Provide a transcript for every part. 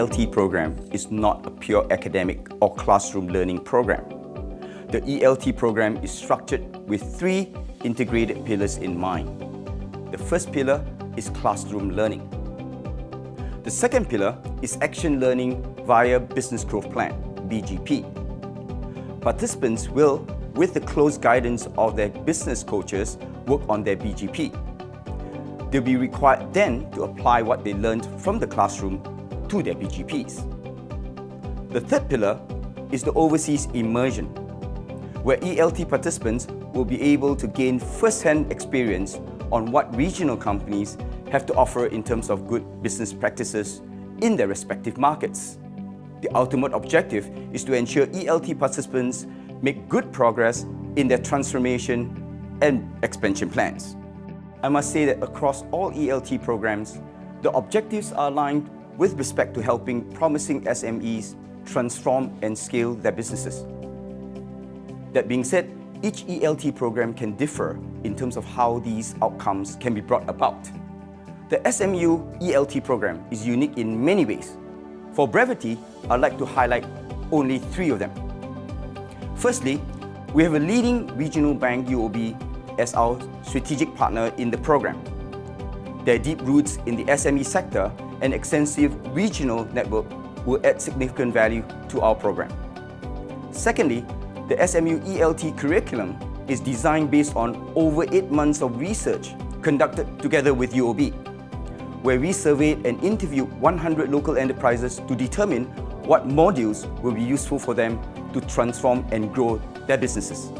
ELT program is not a pure academic or classroom learning program. The ELT program is structured with 3 integrated pillars in mind. The first pillar is classroom learning. The second pillar is action learning via Business Growth Plan, BGP. Participants will, with the close guidance of their business coaches, work on their BGP. They'll be required then to apply what they learned from the classroom to their BGPs. The third pillar is the overseas immersion, where ELT participants will be able to gain first-hand experience on what regional companies have to offer in terms of good business practices in their respective markets. The ultimate objective is to ensure ELT participants make good progress in their transformation and expansion plans. I must say that across all ELT programs, the objectives are aligned with respect to helping promising SMEs transform and scale their businesses. That being said, each ELT program can differ in terms of how these outcomes can be brought about. The SMU ELT program is unique in many ways. For brevity, I'd like to highlight only 3 of them. Firstly, we have a leading regional bank, UOB, as our strategic partner in the program. Their deep roots in the SME sector and extensive regional network will add significant value to our program. Secondly, the SMU ELT curriculum is designed based on over 8 months of research conducted together with UOB, where we surveyed and interviewed 100 local enterprises to determine what modules will be useful for them to transform and grow their businesses.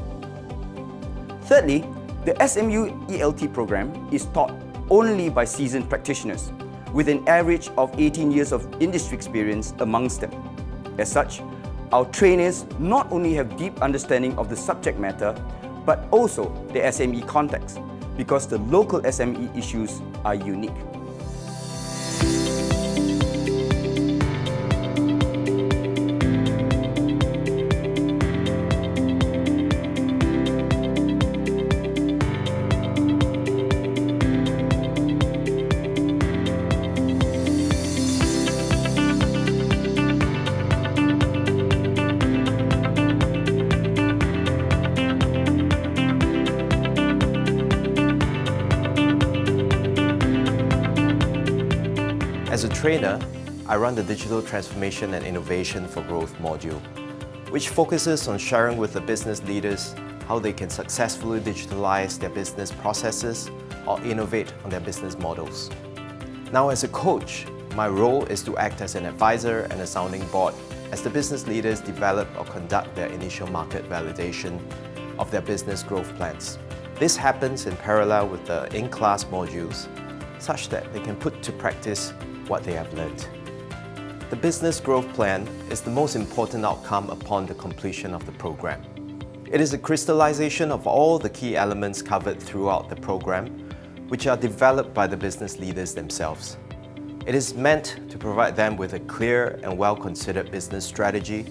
Thirdly, the SMU ELT program is taught only by seasoned practitioners, with an average of 18 years of industry experience amongst them. As such, our trainers not only have deep understanding of the subject matter, but also the SME context, because the local SME issues are unique. As a trainer, I run the Digital Transformation and Innovation for Growth module, which focuses on sharing with the business leaders how they can successfully digitalize their business processes or innovate on their business models. Now, as a coach, my role is to act as an advisor and a sounding board as the business leaders develop or conduct their initial market validation of their business growth plans. This happens in parallel with the in-class modules, such that they can put to practice what they have learned. The business growth plan is the most important outcome upon the completion of the program. It is a crystallization of all the key elements covered throughout the program, which are developed by the business leaders themselves. It is meant to provide them with a clear and well-considered business strategy,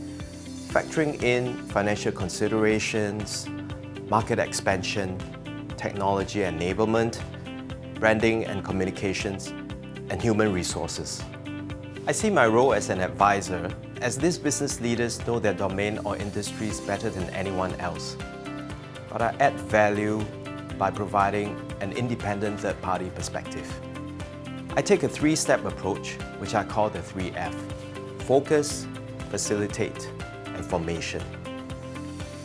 factoring in financial considerations, market expansion, technology enablement, branding and communications, and human resources. I see my role as an advisor, as these business leaders know their domain or industries better than anyone else. But I add value by providing an independent third-party perspective. I take a 3-step approach, which I call the 3F: focus, facilitate, and formation.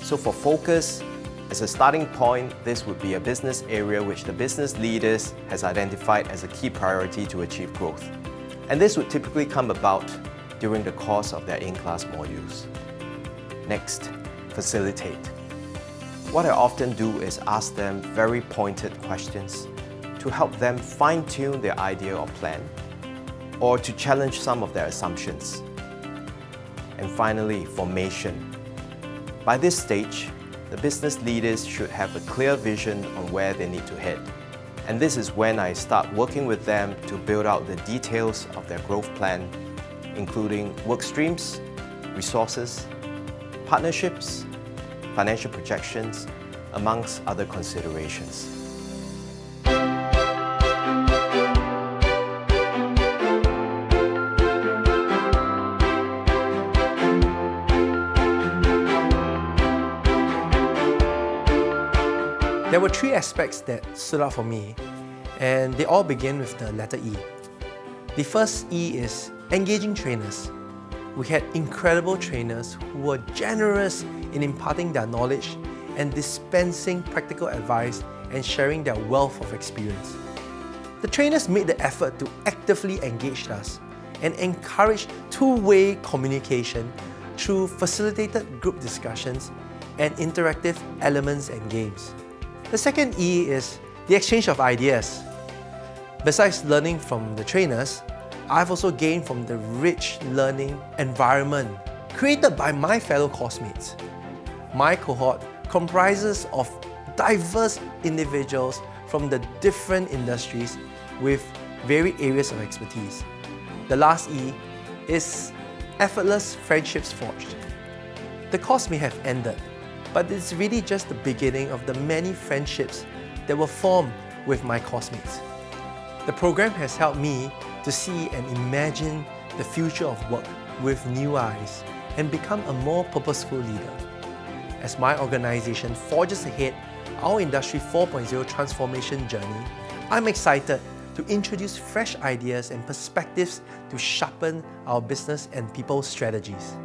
So for focus, as a starting point, this would be a business area which the business leaders has identified as a key priority to achieve growth. And this would typically come about during the course of their in-class modules. Next, facilitate. What I often do is ask them very pointed questions to help them fine-tune their idea or plan, or to challenge some of their assumptions. And finally, formation. By this stage, the business leaders should have a clear vision on where they need to head. And this is when I start working with them to build out the details of their growth plan, including work streams, resources, partnerships, financial projections, amongst other considerations. There were 3 aspects that stood out for me, and they all begin with the letter E. The first E is engaging trainers. We had incredible trainers who were generous in imparting their knowledge and dispensing practical advice and sharing their wealth of experience. The trainers made the effort to actively engage us and encourage two-way communication through facilitated group discussions and interactive elements and games. The second E is the exchange of ideas. Besides learning from the trainers, I've also gained from the rich learning environment created by my fellow coursemates. My cohort comprises of diverse individuals from the different industries with varied areas of expertise. The last E is effortless friendships forged. The course may have ended, but it's really just the beginning of the many friendships that were formed with my coursemates. The program has helped me to see and imagine the future of work with new eyes and become a more purposeful leader. As my organization forges ahead our Industry 4.0 transformation journey, I'm excited to introduce fresh ideas and perspectives to sharpen our business and people strategies.